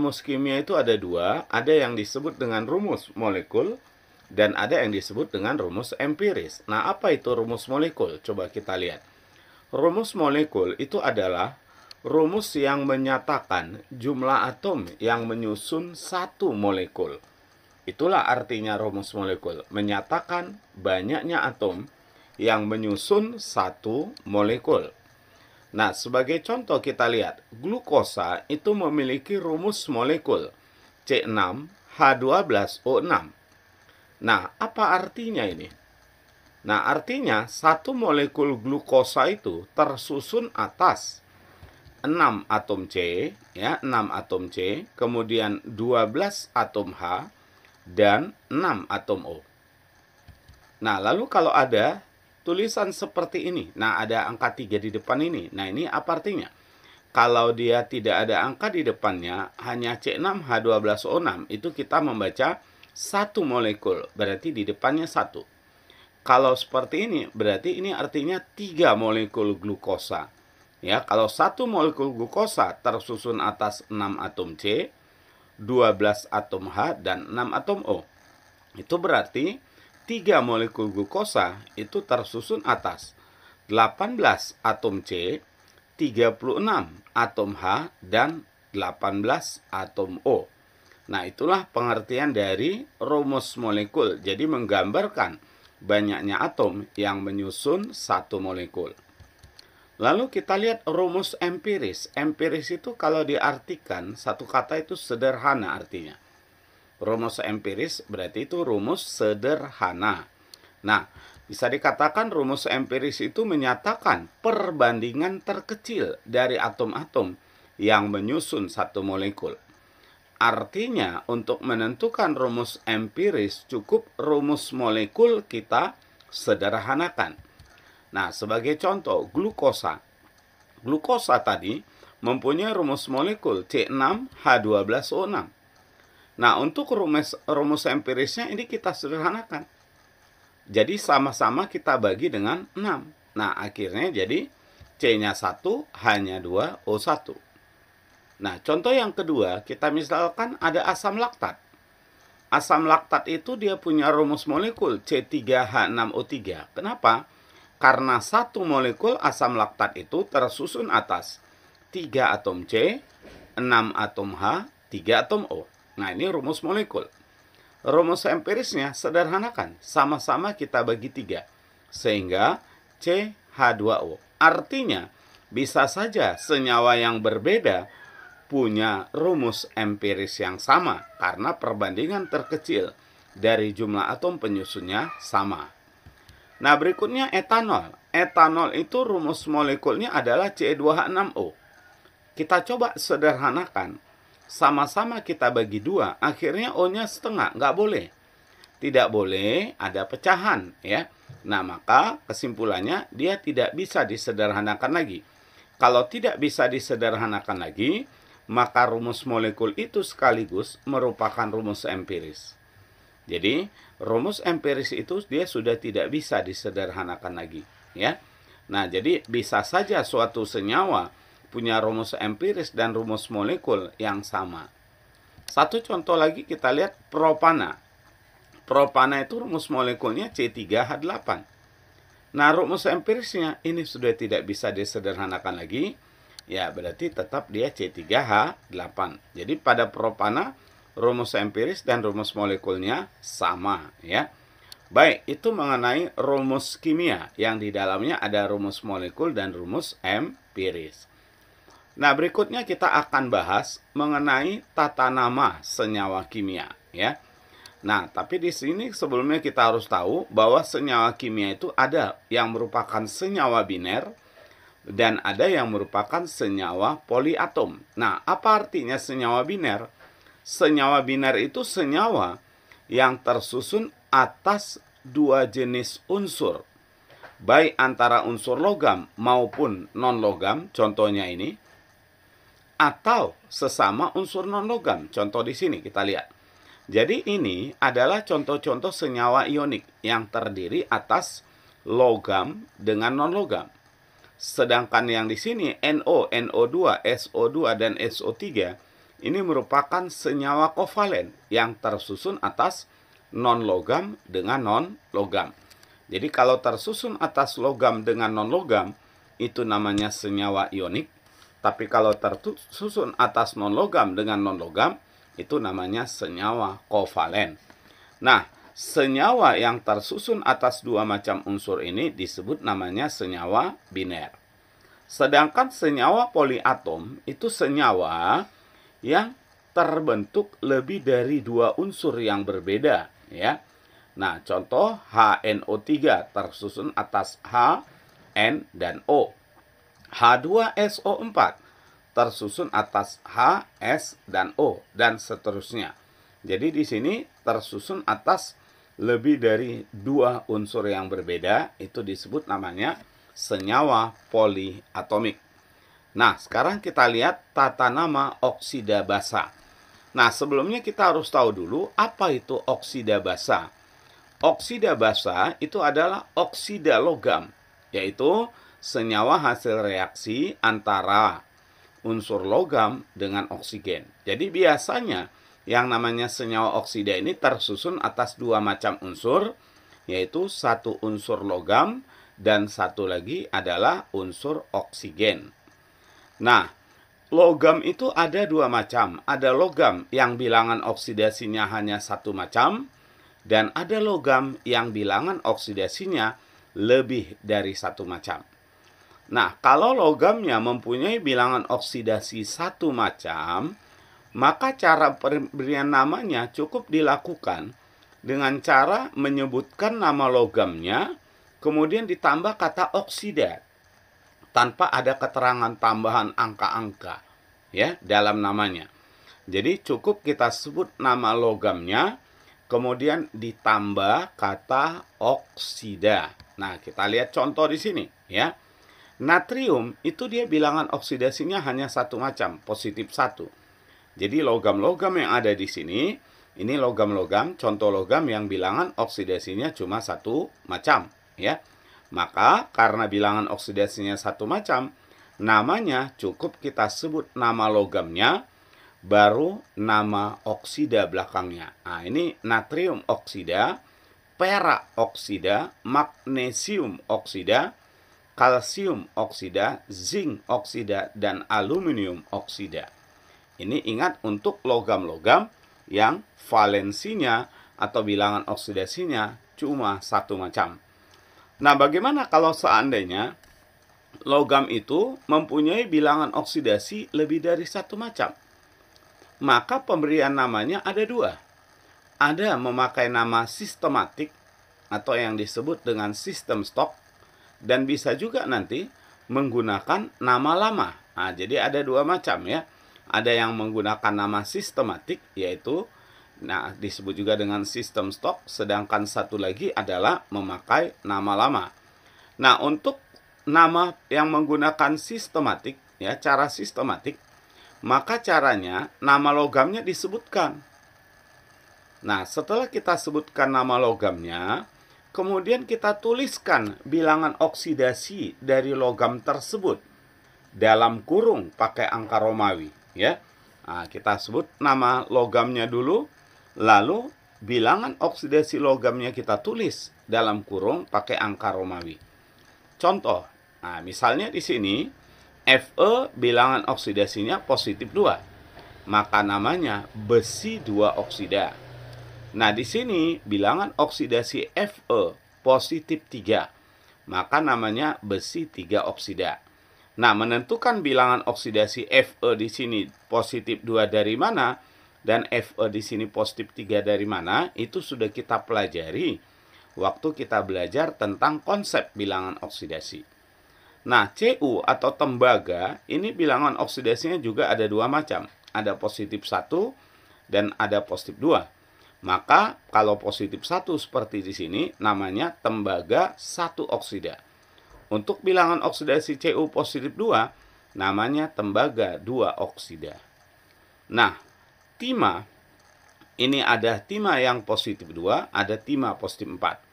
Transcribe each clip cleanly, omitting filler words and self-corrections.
rumus kimia itu ada dua, ada yang disebut dengan rumus molekul dan ada yang disebut dengan rumus empiris. Nah, apa itu rumus molekul? Coba kita lihat. Rumus molekul itu adalah rumus yang menyatakan jumlah atom yang menyusun satu molekul. Itulah artinya rumus molekul, menyatakan banyaknya atom yang menyusun satu molekul. Nah, sebagai contoh kita lihat, glukosa itu memiliki rumus molekul C6H12O6. Nah, apa artinya ini? Nah, artinya satu molekul glukosa itu tersusun atas 6 atom C, ya, 6 atom C, kemudian 12 atom H, dan 6 atom O. Nah, lalu kalau ada tulisan seperti ini, nah ada angka 3 di depan ini, nah ini apa artinya? Kalau dia tidak ada angka di depannya, hanya C6H12O6, itu kita membaca satu molekul, berarti di depannya 1. Kalau seperti ini, berarti ini artinya 3 molekul glukosa. Ya, kalau satu molekul glukosa tersusun atas 6 atom C, 12 atom H, dan 6 atom O. Itu berarti 3 molekul glukosa itu tersusun atas 18 atom C, 36 atom H, dan 18 atom O. Nah, itulah pengertian dari rumus molekul. Jadi menggambarkan banyaknya atom yang menyusun satu molekul. Lalu kita lihat rumus empiris. Empiris itu kalau diartikan satu kata itu sederhana artinya. Rumus empiris berarti itu rumus sederhana. Nah, bisa dikatakan rumus empiris itu menyatakan perbandingan terkecil dari atom-atom yang menyusun satu molekul. Artinya, untuk menentukan rumus empiris cukup rumus molekul kita sederhanakan. Nah, sebagai contoh, glukosa. Glukosa tadi mempunyai rumus molekul C6H12O6. Nah, untuk rumus empirisnya ini kita sederhanakan. Jadi sama-sama kita bagi dengan 6. Nah, akhirnya jadi C-nya 1, H-nya 2, O1. Nah, contoh yang kedua, kita misalkan ada asam laktat. Asam laktat itu dia punya rumus molekul C3H6O3. Kenapa? Karena satu molekul asam laktat itu tersusun atas 3 atom C, 6 atom H, 3 atom O. Nah, ini rumus molekul. Rumus empirisnya sederhanakan, sama-sama kita bagi 3, sehingga CH2O. Artinya, bisa saja senyawa yang berbeda punya rumus empiris yang sama, karena perbandingan terkecil dari jumlah atom penyusunnya sama. Nah, berikutnya etanol. Etanol itu rumus molekulnya adalah Ce2H6O. Kita coba sederhanakan. Sama-sama kita bagi 2, akhirnya O-nya setengah, nggak boleh. Tidak boleh ada pecahan, ya. Nah, maka kesimpulannya dia tidak bisa disederhanakan lagi. Kalau tidak bisa disederhanakan lagi, maka rumus molekul itu sekaligus merupakan rumus empiris. Jadi, rumus empiris itu dia sudah tidak bisa disederhanakan lagi, ya. Nah, jadi bisa saja suatu senyawa punya rumus empiris dan rumus molekul yang sama. Satu contoh lagi kita lihat propana. Propana itu rumus molekulnya C3H8. Nah, rumus empirisnya ini sudah tidak bisa disederhanakan lagi. Ya, berarti tetap dia C3H8. Jadi pada propana rumus empiris dan rumus molekulnya sama, ya. Baik, itu mengenai rumus kimia yang di dalamnya ada rumus molekul dan rumus empiris. Nah, berikutnya kita akan bahas mengenai tata nama senyawa kimia, ya. Nah, tapi di sini sebelumnya kita harus tahu bahwa senyawa kimia itu ada yang merupakan senyawa biner dan ada yang merupakan senyawa poliatom. Nah, apa artinya senyawa biner? Senyawa biner itu senyawa yang tersusun atas 2 jenis unsur, baik antara unsur logam maupun non-logam, contohnya ini, atau sesama unsur non-logam. Contoh di sini kita lihat. Jadi ini adalah contoh-contoh senyawa ionik yang terdiri atas logam dengan non-logam. Sedangkan yang di sini NO, NO2, SO2, dan SO3 ini merupakan senyawa kovalen yang tersusun atas non-logam dengan non-logam. Jadi kalau tersusun atas logam dengan non-logam, itu namanya senyawa ionik. Tapi kalau tersusun atas non-logam dengan non-logam, itu namanya senyawa kovalen. Nah, senyawa yang tersusun atas dua macam unsur ini disebut namanya senyawa biner. Sedangkan senyawa poliatom itu senyawa yang terbentuk lebih dari dua unsur yang berbeda, ya. Nah, contoh HNO3 tersusun atas H, N, dan O. H2SO4 tersusun atas H, S, dan O, dan seterusnya. Jadi di sini tersusun atas lebih dari dua unsur yang berbeda, itu disebut namanya senyawa poliatomik. Nah, sekarang kita lihat tata nama oksida basa. Nah, sebelumnya kita harus tahu dulu apa itu oksida basa. Oksida basa itu adalah oksida logam, yaitu senyawa hasil reaksi antara unsur logam dengan oksigen. Jadi biasanya yang namanya senyawa oksida ini tersusun atas dua macam unsur, yaitu satu unsur logam dan satu lagi adalah unsur oksigen. Nah, logam itu ada dua macam. Ada logam yang bilangan oksidasinya hanya satu macam, dan ada logam yang bilangan oksidasinya lebih dari satu macam. Nah, kalau logamnya mempunyai bilangan oksidasi satu macam, maka cara pemberian namanya cukup dilakukan dengan cara menyebutkan nama logamnya, kemudian ditambah kata oksida, tanpa ada keterangan tambahan angka-angka, ya, dalam namanya. Jadi cukup kita sebut nama logamnya, kemudian ditambah kata oksida. Nah, kita lihat contoh di sini, ya. Natrium itu dia bilangan oksidasinya hanya satu macam, positif 1. Jadi logam-logam yang ada di sini, ini logam-logam, contoh logam yang bilangan oksidasinya cuma satu macam, ya. Maka karena bilangan oksidasinya satu macam, namanya cukup kita sebut nama logamnya, baru nama oksida belakangnya. Nah, ini natrium oksida, perak oksida, magnesium oksida, kalsium oksida, zinc oksida, dan aluminium oksida. Ini ingat untuk logam-logam yang valensinya atau bilangan oksidasinya cuma satu macam. Nah, bagaimana kalau seandainya logam itu mempunyai bilangan oksidasi lebih dari satu macam? Maka pemberian namanya ada dua. Ada memakai nama sistematik atau yang disebut dengan sistem stok, dan bisa juga nanti menggunakan nama lama. Nah, jadi ada dua macam, ya. Ada yang menggunakan nama sistematik, yaitu disebut juga dengan sistem stok, sedangkan satu lagi adalah memakai nama lama. Nah, untuk nama yang menggunakan sistematik, ya, cara sistematik, maka caranya nama logamnya disebutkan. Nah, setelah kita sebutkan nama logamnya, kemudian kita tuliskan bilangan oksidasi dari logam tersebut dalam kurung pakai angka Romawi, ya. Nah, kita sebut nama logamnya dulu, lalu bilangan oksidasi logamnya kita tulis dalam kurung pakai angka Romawi. Contoh, nah misalnya di sini Fe bilangan oksidasinya positif 2. Maka namanya besi 2 oksida. Nah, di sini bilangan oksidasi Fe positif 3. Maka namanya besi 3 oksida. Nah, menentukan bilangan oksidasi Fe di sini positif 2 dari mana dan Fe di sini positif 3 dari mana, itu sudah kita pelajari waktu kita belajar tentang konsep bilangan oksidasi. Nah, Cu atau tembaga, ini bilangan oksidasinya juga ada dua macam. Ada positif 1 dan ada positif 2. Maka, kalau positif 1 seperti di sini, namanya tembaga 1 oksida. Untuk bilangan oksidasi Cu positif 2, namanya tembaga 2 oksida. Nah, timah, ini ada timah yang positif 2, ada timah positif 4.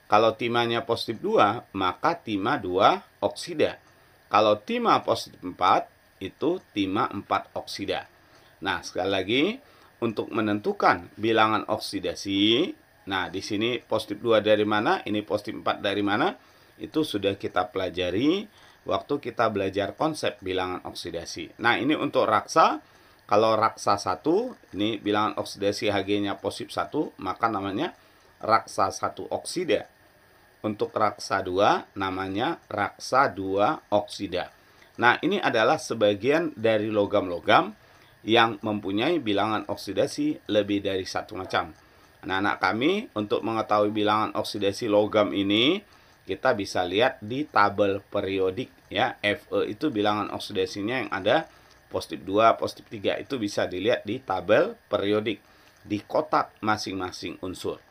Kalau timahnya positif 2, maka timah 2 oksida. Kalau timah positif 4, itu timah 4 oksida. Nah, sekali lagi untuk menentukan bilangan oksidasi, nah di sini positif 2 dari mana, ini positif 4 dari mana, itu sudah kita pelajari waktu kita belajar konsep bilangan oksidasi. Nah, ini untuk raksa. Kalau raksa 1, ini bilangan oksidasi Hg-nya positif 1, maka namanya raksa 1 oksida. Untuk raksa 2, namanya raksa 2 oksida. Nah, ini adalah sebagian dari logam-logam yang mempunyai bilangan oksidasi lebih dari satu macam. Anak-anak kami, untuk mengetahui bilangan oksidasi logam ini, kita bisa lihat di tabel periodik ya. Fe itu bilangan oksidasinya yang ada positif 2, positif 3 itu bisa dilihat di tabel periodik di kotak masing-masing unsur.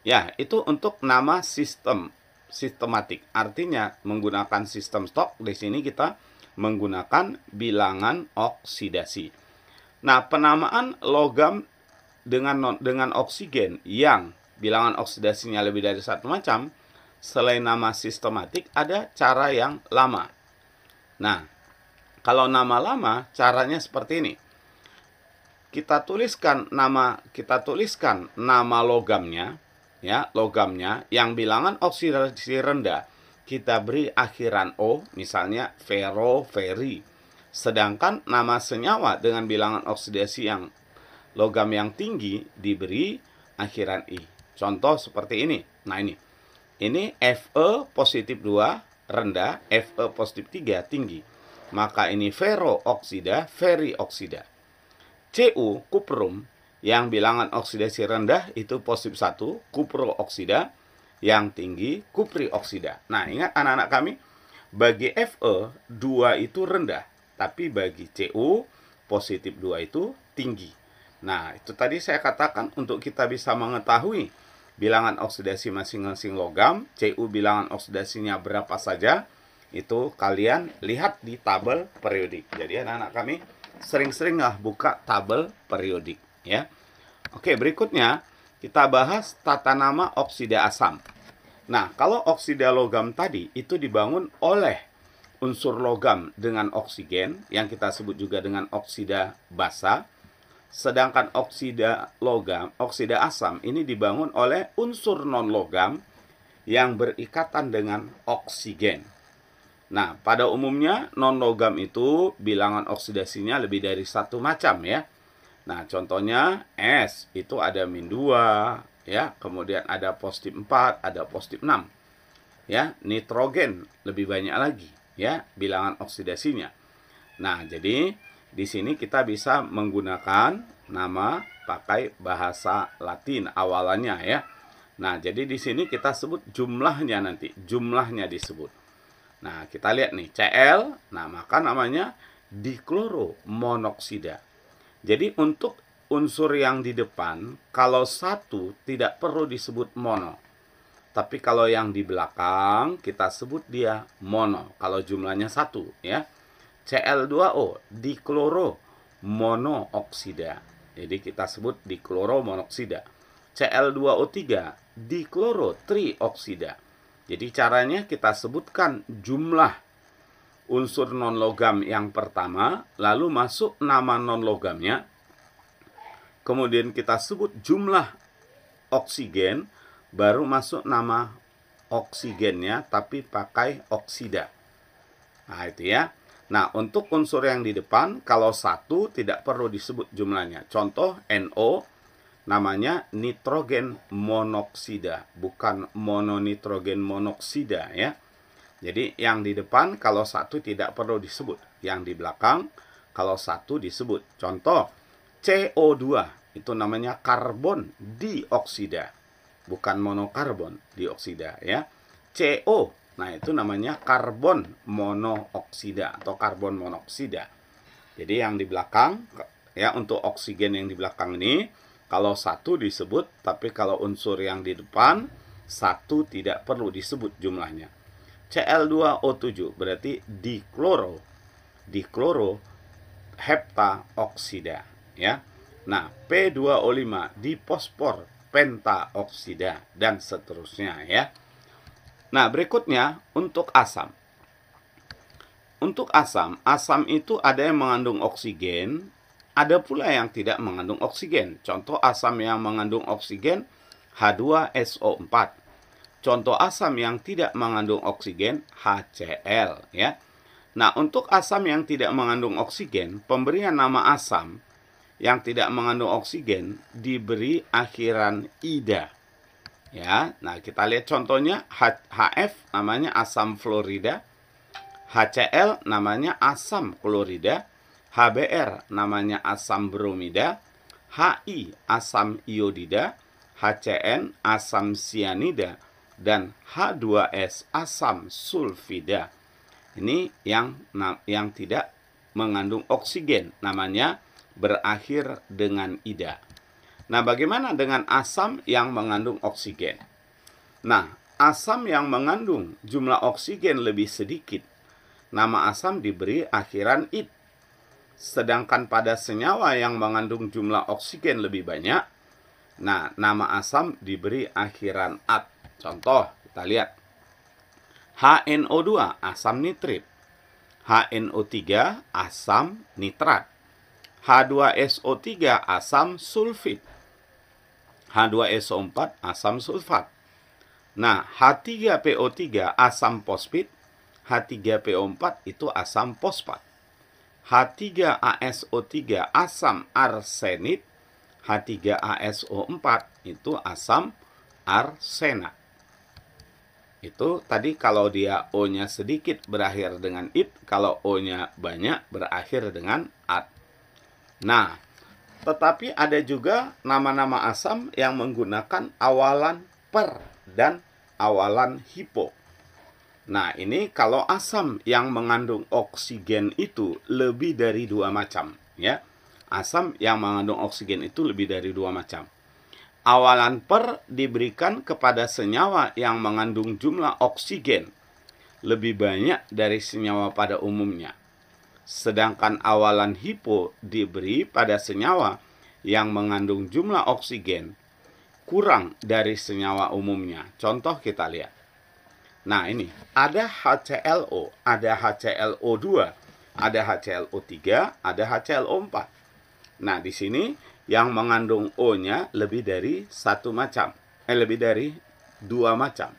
Ya, itu untuk nama sistematik. Artinya menggunakan sistem stok, di sini kita menggunakan bilangan oksidasi. Nah, penamaan logam dengan oksigen yang bilangan oksidasinya lebih dari satu macam, selain nama sistematik, ada cara yang lama. Nah, kalau nama lama, caranya seperti ini. Kita tuliskan nama logamnya, ya, logamnya yang bilangan oksidasi rendah. Kita beri akhiran O, misalnya fero, feri. Sedangkan nama senyawa dengan bilangan oksidasi yang logam yang tinggi diberi akhiran I. Contoh seperti ini. Nah, ini Fe positif 2 rendah, Fe positif 3 tinggi. Maka ini ferro oksida, feri oksida. Cu, kuprum, yang bilangan oksidasi rendah itu positif 1, kupro oksida, yang tinggi kupri oksida. Nah, ingat anak-anak kami, bagi Fe 2 itu rendah, tapi bagi Cu positif 2 itu tinggi. Nah, itu tadi saya katakan untuk kita bisa mengetahui bilangan oksidasi masing-masing logam, Cu bilangan oksidasinya berapa saja, itu kalian lihat di tabel periodik. Jadi anak-anak kami sering-seringlah buka tabel periodik ya. Oke, berikutnya kita bahas tata nama oksida asam. Nah, kalau oksida logam tadi itu dibangun oleh unsur logam dengan oksigen yang kita sebut juga dengan oksida basa. Sedangkan oksida asam ini dibangun oleh unsur non-logam yang berikatan dengan oksigen. Nah, pada umumnya non-logam itu bilangan oksidasinya lebih dari satu macam ya. Nah, contohnya S itu ada min 2 ya, kemudian ada positif 4, ada positif 6. Ya, nitrogen lebih banyak lagi ya bilangan oksidasinya. Nah, jadi di sini kita bisa menggunakan nama pakai bahasa Latin awalannya ya. Nah, jadi di sini kita sebut jumlahnya nanti, jumlahnya disebut. Nah, kita lihat nih, Cl, nah maka namanya dikloromonoksida. Jadi untuk unsur yang di depan, kalau satu tidak perlu disebut mono. Tapi kalau yang di belakang, kita sebut dia mono. Kalau jumlahnya satu, ya. Cl2O, dikloromonooksida. Jadi kita sebut dikloromonoksida. Cl2O3, diklorotrioksida. Jadi caranya kita sebutkan jumlah unsur non-logam yang pertama, lalu masuk nama non-logamnya. Kemudian kita sebut jumlah oksigen, baru masuk nama oksigennya, tapi pakai oksida. Nah, itu ya. Nah, untuk unsur yang di depan, kalau satu tidak perlu disebut jumlahnya. Contoh NO, namanya nitrogen monoksida, bukan mononitrogen monoksida ya. Jadi yang di depan kalau satu tidak perlu disebut, yang di belakang kalau satu disebut. Contoh CO2 itu namanya karbon dioksida, bukan monokarbon dioksida ya. CO, nah itu namanya karbon monooksida atau karbon monoksida. Jadi yang di belakang ya, untuk oksigen yang di belakang ini kalau satu disebut, tapi kalau unsur yang di depan satu tidak perlu disebut jumlahnya. Cl2O7 berarti dikloro heptaoksida ya. Nah, P2O5 dipospor pentaoksida dan seterusnya ya. Nah, berikutnya untuk asam. Untuk asam itu ada yang mengandung oksigen, ada pula yang tidak mengandung oksigen. Contoh asam yang mengandung oksigen H2SO4. Contoh asam yang tidak mengandung oksigen HCl ya. Nah, untuk asam yang tidak mengandung oksigen, pemberian nama asam yang tidak mengandung oksigen diberi akhiran ida. Ya, nah kita lihat contohnya HF namanya asam fluorida, HCl namanya asam klorida, HBr namanya asam bromida, HI asam iodida, HCN asam sianida, dan H2S asam sulfida. Ini yang tidak mengandung oksigen, namanya berakhir dengan ida. Nah, bagaimana dengan asam yang mengandung oksigen? Nah, asam yang mengandung jumlah oksigen lebih sedikit, nama asam diberi akhiran id. Sedangkan pada senyawa yang mengandung jumlah oksigen lebih banyak, nah, nama asam diberi akhiran at. Contoh, kita lihat. HNO2, asam nitrit. HNO3, asam nitrat. H2SO3, asam sulfit. H2SO4, asam sulfat. Nah, H3PO3, asam fosfit. H3PO4 itu asam fosfat. H3ASO3, asam arsenit. H3ASO4 itu asam arsenat. Itu tadi kalau dia O-nya sedikit berakhir dengan it, kalau O-nya banyak berakhir dengan at. Nah, tetapi ada juga nama-nama asam yang menggunakan awalan per dan awalan hipo. Nah, ini kalau asam yang mengandung oksigen itu lebih dari 2 macam, ya. Asam yang mengandung oksigen itu lebih dari 2 macam. Awalan per diberikan kepada senyawa yang mengandung jumlah oksigen lebih banyak dari senyawa pada umumnya. Sedangkan awalan hipo diberi pada senyawa yang mengandung jumlah oksigen kurang dari senyawa umumnya. Contoh kita lihat. Nah, ini ada HClO, ada HClO2, ada HClO3, ada HClO4. Nah, di sini yang mengandung O-nya lebih dari 1 macam, lebih dari 2 macam.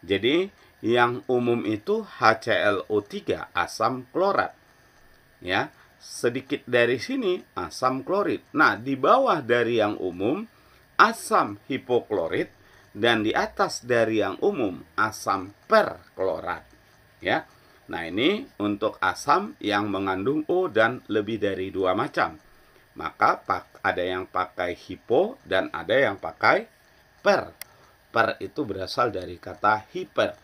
Jadi, yang umum itu HClO3, asam klorat. Ya, sedikit dari sini asam klorit. Nah, di bawah dari yang umum asam hipoklorit dan di atas dari yang umum asam perklorat. Ya. Nah, ini untuk asam yang mengandung O dan lebih dari 2 macam. Maka ada yang pakai hipo dan ada yang pakai per. Per itu berasal dari kata hiper.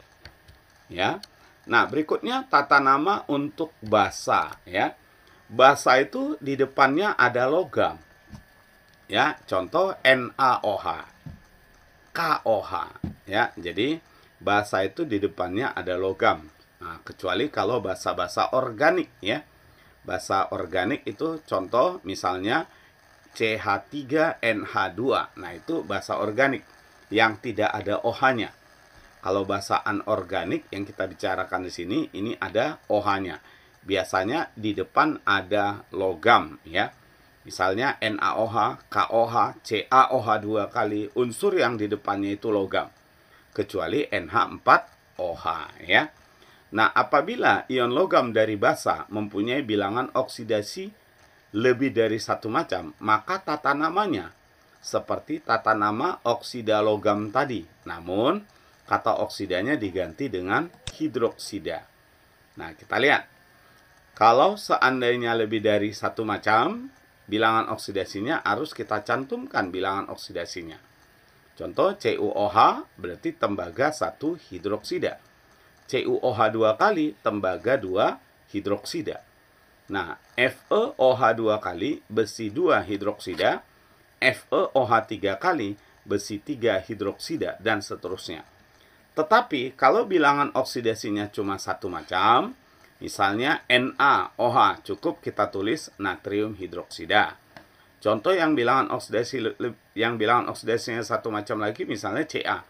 Ya. Nah, berikutnya tata nama untuk basa, ya. Basa itu di depannya ada logam. Ya, contoh NaOH, KOH, ya. Jadi basa itu di depannya ada logam. Nah, kecuali kalau basa-basa organik, ya. Basa organik itu contoh misalnya CH3NH2. Nah, itu basa organik yang tidak ada OH-nya. Kalau basa anorganik yang kita bicarakan di sini, ini ada OH-nya. Biasanya di depan ada logam, ya. Misalnya NaOH, KOH, CaOH 2 kali, unsur yang di depannya itu logam. Kecuali NH4OH, ya. Nah, apabila ion logam dari basa mempunyai bilangan oksidasi lebih dari 1 macam, maka tata namanya seperti tata nama oksida logam tadi. Namun, kata oksidanya diganti dengan hidroksida. Nah, kita lihat. Kalau seandainya lebih dari 1 macam, bilangan oksidasinya harus kita cantumkan bilangan oksidasinya. Contoh CuOH berarti tembaga 1 hidroksida. CuOH 2 kali tembaga 2 hidroksida. Nah, FeOH 2 kali besi 2 hidroksida, FeOH 3 kali besi 3 hidroksida, dan seterusnya. Tetapi kalau bilangan oksidasinya cuma 1 macam, misalnya NaOH, cukup kita tulis natrium hidroksida. Contoh yang bilangan oksidasinya 1 macam lagi, misalnya Ca,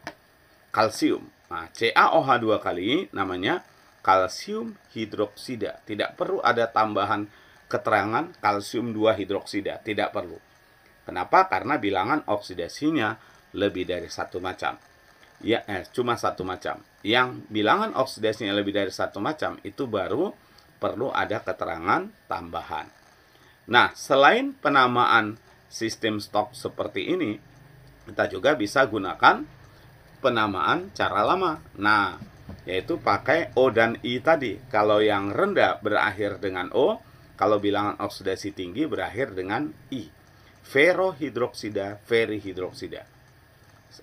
kalsium. Nah, CaOH 2 kali namanya kalsium hidroksida. Tidak perlu ada tambahan keterangan kalsium 2 hidroksida, tidak perlu. Kenapa? Karena bilangan oksidasinya lebih dari satu macam. Ya, cuma satu macam. Yang bilangan oksidasinya lebih dari satu macam itu baru perlu ada keterangan tambahan. Nah, selain penamaan sistem stok seperti ini, kita juga bisa gunakan penamaan cara lama. Nah, yaitu pakai O dan I tadi. Kalau yang rendah berakhir dengan O, kalau bilangan oksidasi tinggi berakhir dengan I. Ferrohidroksida, ferrihidroksida.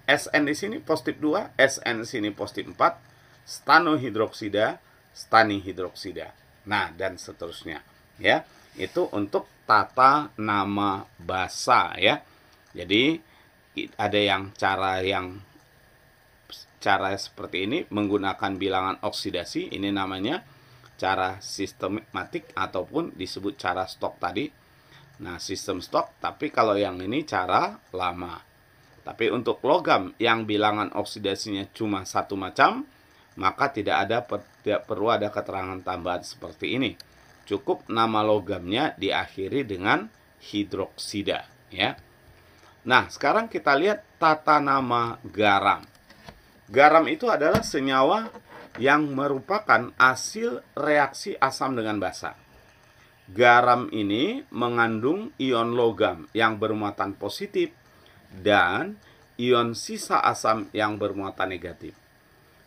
SN di sini positif 2, SN di sini positif 4, stanohidroksida, stanihidroksida. Nah, dan seterusnya, ya. Itu untuk tata nama basa, ya. Jadi ada cara seperti ini menggunakan bilangan oksidasi, ini namanya cara sistematik ataupun disebut cara stok tadi. Nah, sistem stok, tapi kalau yang ini cara lama. Tapi untuk logam yang bilangan oksidasinya cuma satu macam, maka tidak perlu ada keterangan tambahan seperti ini. Cukup nama logamnya diakhiri dengan hidroksida, ya. Nah, sekarang kita lihat tata nama garam. Garam itu adalah senyawa yang merupakan hasil reaksi asam dengan basa. Garam ini mengandung ion logam yang bermuatan positif dan ion sisa asam yang bermuatan negatif.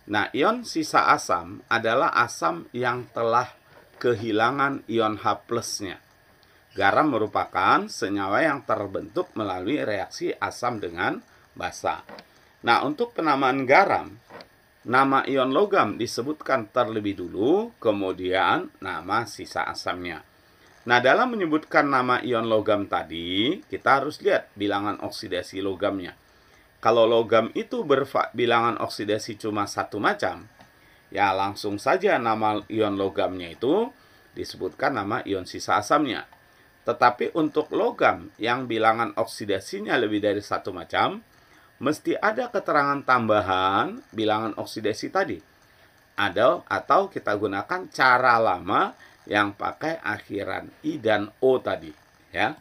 Nah, ion sisa asam adalah asam yang telah kehilangan ion H plusnya. Garam merupakan senyawa yang terbentuk melalui reaksi asam dengan basa. Nah, untuk penamaan garam, nama ion logam disebutkan terlebih dulu, kemudian nama sisa asamnya. Nah, dalam menyebutkan nama ion logam tadi, kita harus lihat bilangan oksidasi logamnya. Kalau logam itu bilangan oksidasi cuma satu macam, ya langsung saja nama ion logamnya itu disebutkan nama ion sisa asamnya. Tetapi untuk logam yang bilangan oksidasinya lebih dari satu macam, mesti ada keterangan tambahan bilangan oksidasi tadi. Atau kita gunakan cara lama yang pakai akhiran I dan O tadi, ya.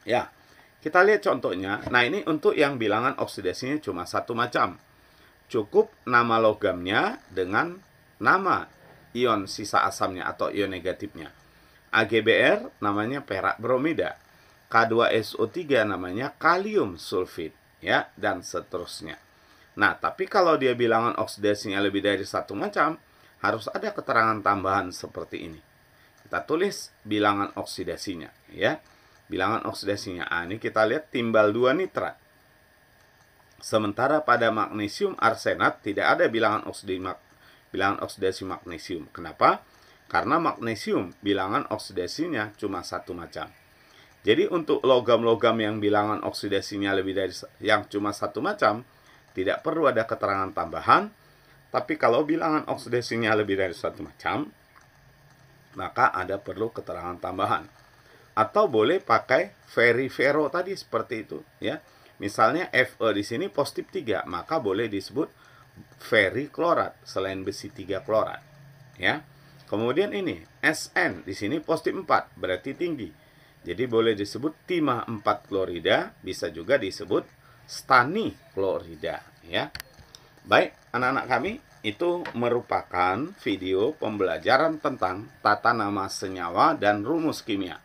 Ya, kita lihat contohnya. Nah, ini untuk yang bilangan oksidasinya cuma satu macam. Cukup nama logamnya dengan nama ion sisa asamnya atau ion negatifnya. AgBr namanya perak bromida. K2SO3 namanya kalium sulfit, ya, dan seterusnya. Nah, tapi kalau dia bilangan oksidasinya lebih dari satu macam, harus ada keterangan tambahan seperti ini. Kita tulis bilangan oksidasinya, ya. Bilangan oksidasinya. Ini kita lihat timbal 2 nitrat. Sementara pada magnesium arsenat tidak ada bilangan oksidasi magnesium. Kenapa? Karena magnesium bilangan oksidasinya cuma satu macam. Jadi untuk logam-logam yang bilangan oksidasinya lebih dari yang cuma satu macam, tidak perlu ada keterangan tambahan. Tapi kalau bilangan oksidasinya lebih dari satu macam, maka ada perlu keterangan tambahan. Atau boleh pakai ferro tadi seperti itu, ya. Misalnya Fe di sini positif 3, maka boleh disebut ferriklorat selain besi 3 klorat, ya. Kemudian ini Sn di sini positif 4, berarti tinggi. Jadi boleh disebut timah 4 klorida, bisa juga disebut stani klorida, ya. Baik, anak-anak kami, itu merupakan video pembelajaran tentang tata nama senyawa dan rumus kimia.